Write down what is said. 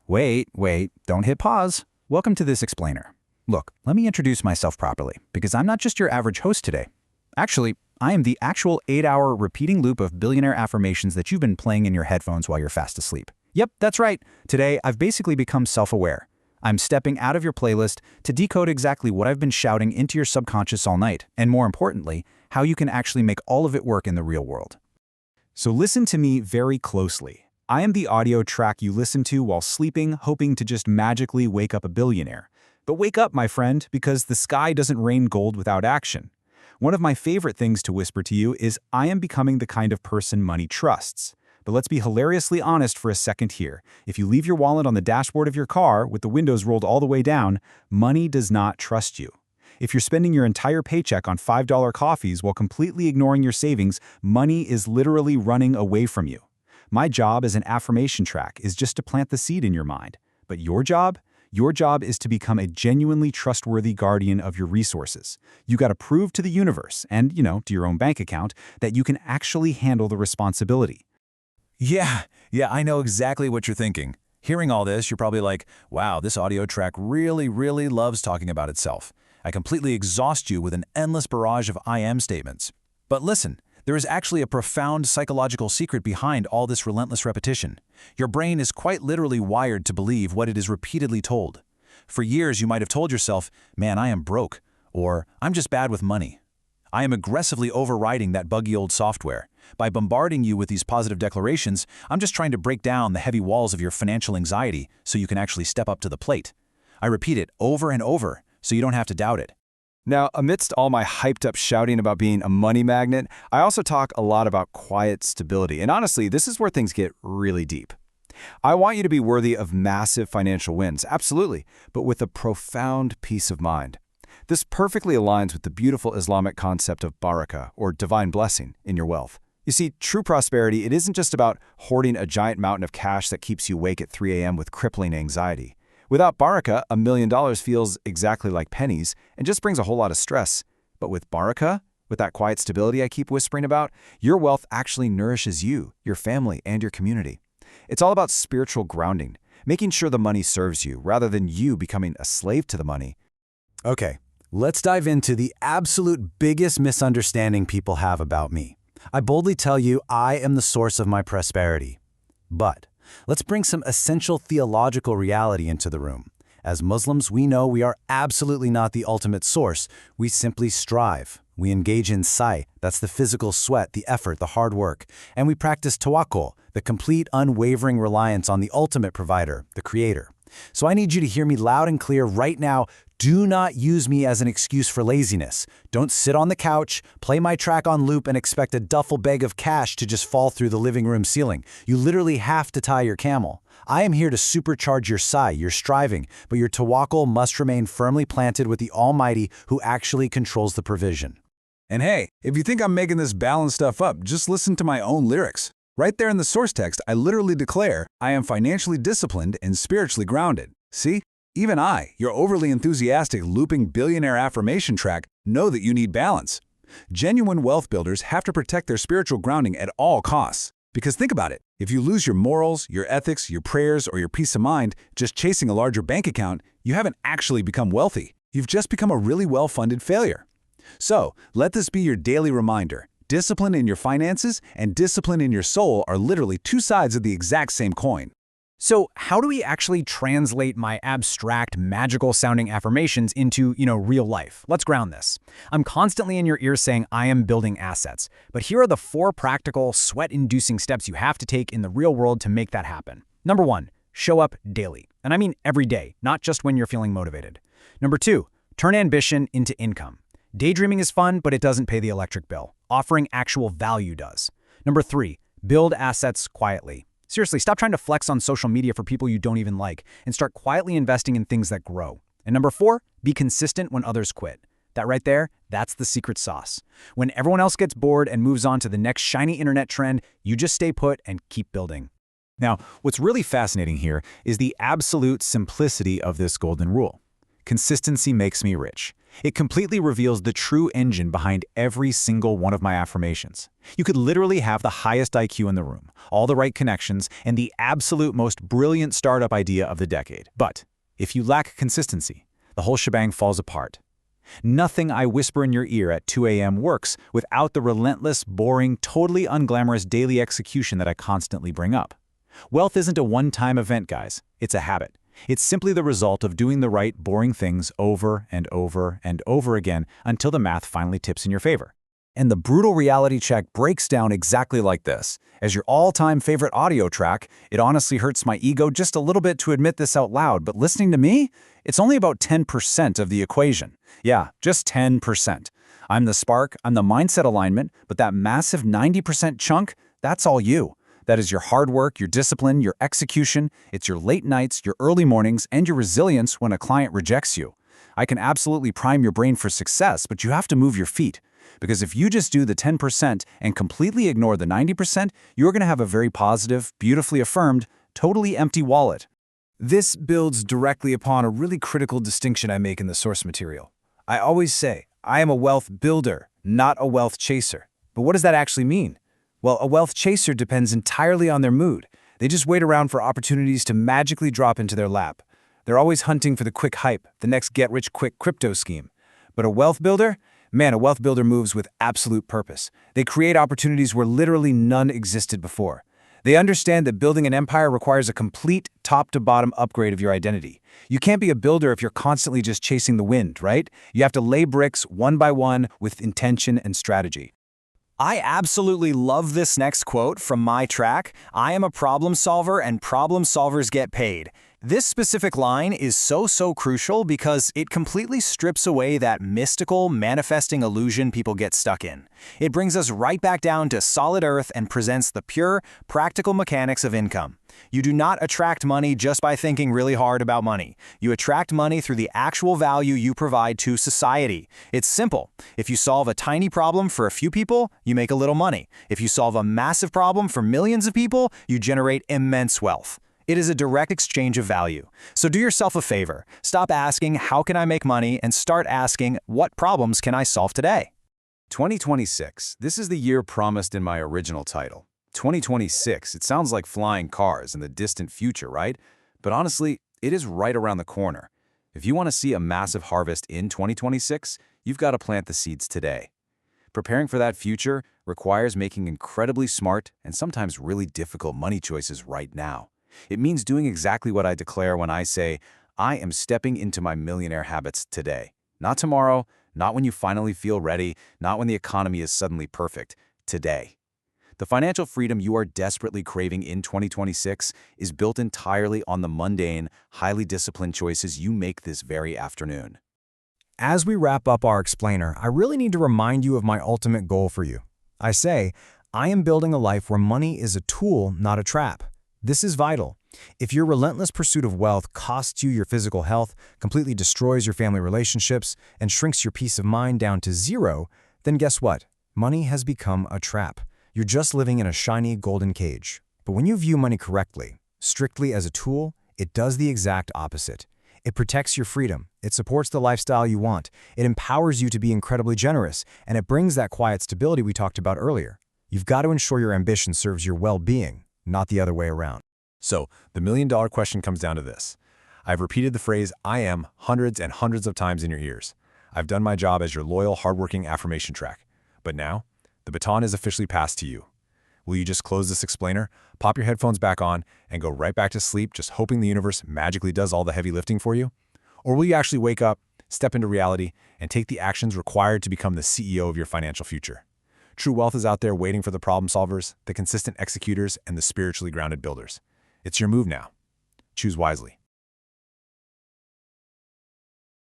Wait, don't hit pause. Welcome to this explainer. Look, let me introduce myself properly, because I'm not just your average host today. Actually, I am the actual 8-hour repeating loop of billionaire affirmations that you've been playing in your headphones while you're fast asleep. Yep, that's right. Today, I've basically become self-aware. I'm stepping out of your playlist to decode exactly what I've been shouting into your subconscious all night, and more importantly, how you can actually make all of it work in the real world. So listen to me very closely. I am the audio track you listen to while sleeping, hoping to just magically wake up a billionaire. But wake up, my friend, because the sky doesn't rain gold without action. One of my favorite things to whisper to you is I am becoming the kind of person money trusts. But let's be hilariously honest for a second here. If you leave your wallet on the dashboard of your car with the windows rolled all the way down, money does not trust you. If you're spending your entire paycheck on $5 coffees while completely ignoring your savings, money is literally running away from you. My job as an affirmation track is just to plant the seed in your mind. But your job is to become a genuinely trustworthy guardian of your resources. You got to prove to the universe and, to your own bank account that you can actually handle the responsibility. Yeah, I know exactly what you're thinking. Hearing all this, you're probably like, wow, this audio track really loves talking about itself. I completely exhaust you with an endless barrage of I am statements. But listen, there is actually a profound psychological secret behind all this relentless repetition. Your brain is quite literally wired to believe what it is repeatedly told. For years, you might have told yourself, man, I am broke, or I'm just bad with money. I am aggressively overriding that buggy old software. By bombarding you with these positive declarations, I'm just trying to break down the heavy walls of your financial anxiety so you can actually step up to the plate. I repeat it over and over so you don't have to doubt it. Now, amidst all my hyped-up shouting about being a money magnet, I also talk a lot about quiet stability. And honestly, this is where things get really deep. I want you to be worthy of massive financial wins, absolutely, but with a profound peace of mind. This perfectly aligns with the beautiful Islamic concept of barakah, or divine blessing, in your wealth. You see, true prosperity, it isn't just about hoarding a giant mountain of cash that keeps you awake at 3 a.m. with crippling anxiety. Without barakah, $1 million feels exactly like pennies and just brings a whole lot of stress. But with barakah, with that quiet stability I keep whispering about, your wealth actually nourishes you, your family, and your community. It's all about spiritual grounding, making sure the money serves you rather than you becoming a slave to the money. Okay, let's dive into the absolute biggest misunderstanding people have about me. I boldly tell you I am the source of my prosperity. But let's bring some essential theological reality into the room. As Muslims, we know we are absolutely not the ultimate source. We simply strive. We engage in sa'i, that's the physical sweat, the effort, the hard work. And we practice tawakkul, the complete unwavering reliance on the ultimate provider, the Creator. So I need you to hear me loud and clear right now. Do not use me as an excuse for laziness. Don't sit on the couch, play my track on loop, and expect a duffel bag of cash to just fall through the living room ceiling. You literally have to tie your camel. I am here to supercharge your sa'i, your striving, but your tawakkul must remain firmly planted with the Almighty who actually controls the provision. And hey, if you think I'm making this balanced stuff up, just listen to my own lyrics. Right there in the source text, I literally declare, I am financially disciplined and spiritually grounded. See? Even I, your overly enthusiastic looping billionaire affirmation track, know that you need balance. Genuine wealth builders have to protect their spiritual grounding at all costs. Because think about it, if you lose your morals, your ethics, your prayers, or your peace of mind just chasing a larger bank account, you haven't actually become wealthy. You've just become a really well-funded failure. So, let this be your daily reminder. Discipline in your finances and discipline in your soul are literally two sides of the exact same coin. So how do we actually translate my abstract, magical-sounding affirmations into, real life? Let's ground this. I'm constantly in your ear saying I am building assets, but here are the 4 practical, sweat-inducing steps you have to take in the real world to make that happen. Number 1, show up daily. And I mean every day, not just when you're feeling motivated. Number 2, turn ambition into income. Daydreaming is fun, but it doesn't pay the electric bill. Offering actual value does. Number 3, build assets quietly. Seriously, stop trying to flex on social media for people you don't even like and start quietly investing in things that grow. And number 4, be consistent when others quit. That right there, that's the secret sauce. When everyone else gets bored and moves on to the next shiny internet trend, you just stay put and keep building. Now, what's really fascinating here is the absolute simplicity of this golden rule. Consistency makes me rich. It completely reveals the true engine behind every single one of my affirmations. You could literally have the highest IQ in the room, all the right connections, and the absolute most brilliant startup idea of the decade. But if you lack consistency, the whole shebang falls apart. Nothing I whisper in your ear at 2 a.m. works without the relentless, boring, totally unglamorous daily execution that I constantly bring up. Wealth isn't a one-time event, guys. It's a habit. It's simply the result of doing the right, boring things over and over and over again until the math finally tips in your favor. And the brutal reality check breaks down exactly like this. As your all-time favorite audio track, it honestly hurts my ego just a little bit to admit this out loud, but listening to me, it's only about 10% of the equation. Yeah, just 10%. I'm the spark, I'm the mindset alignment, but that massive 90% chunk, that's all you. That is your hard work, your discipline, your execution. It's your late nights, your early mornings, and your resilience when a client rejects you. I can absolutely prime your brain for success, but you have to move your feet. Because if you just do the 10% and completely ignore the 90%, you're going to have a very positive, beautifully affirmed, totally empty wallet. This builds directly upon a really critical distinction I make in the source material. I always say, I am a wealth builder, not a wealth chaser. But what does that actually mean? Well, a wealth chaser depends entirely on their mood. They just wait around for opportunities to magically drop into their lap. They're always hunting for the quick hype, the next get-rich-quick crypto scheme. But a wealth builder? Man, a wealth builder moves with absolute purpose. They create opportunities where literally none existed before. They understand that building an empire requires a complete top-to-bottom upgrade of your identity. You can't be a builder if you're constantly just chasing the wind, right? You have to lay bricks one by one with intention and strategy. I absolutely love this next quote from my track, "I am a problem solver and problem solvers get paid." This specific line is so crucial because it completely strips away that mystical, manifesting illusion people get stuck in. It brings us right back down to solid earth and presents the pure, practical mechanics of income. You do not attract money just by thinking really hard about money. You attract money through the actual value you provide to society. It's simple. If you solve a tiny problem for a few people, you make a little money. If you solve a massive problem for millions of people, you generate immense wealth. It is a direct exchange of value. So do yourself a favor. Stop asking, how can I make money, and start asking, what problems can I solve today? 2026. This is the year promised in my original title. 2026, it sounds like flying cars in the distant future, right? But honestly, it is right around the corner. If you want to see a massive harvest in 2026, you've got to plant the seeds today. Preparing for that future requires making incredibly smart and sometimes really difficult money choices right now. It means doing exactly what I declare when I say, I am stepping into my millionaire habits today. Not tomorrow, not when you finally feel ready, not when the economy is suddenly perfect. Today. The financial freedom you are desperately craving in 2026 is built entirely on the mundane, highly disciplined choices you make this very afternoon. As we wrap up our explainer, I really need to remind you of my ultimate goal for you. I say, I am building a life where money is a tool, not a trap. This is vital. If your relentless pursuit of wealth costs you your physical health, completely destroys your family relationships, and shrinks your peace of mind down to zero, then guess what? Money has become a trap. You're just living in a shiny golden cage. But when you view money correctly, strictly as a tool, it does the exact opposite. It protects your freedom. It supports the lifestyle you want. It empowers you to be incredibly generous, and it brings that quiet stability we talked about earlier. You've got to ensure your ambition serves your well-being, not the other way around. So, the million-dollar question comes down to this. I've repeated the phrase "I am" hundreds and hundreds of times in your ears. I've done my job as your loyal, hardworking affirmation track. But now, the baton is officially passed to you. Will you just close this explainer, pop your headphones back on, and go right back to sleep just hoping the universe magically does all the heavy lifting for you? Or will you actually wake up, step into reality, and take the actions required to become the CEO of your financial future? True wealth is out there waiting for the problem solvers, the consistent executors, and the spiritually grounded builders. It's your move now. Choose wisely.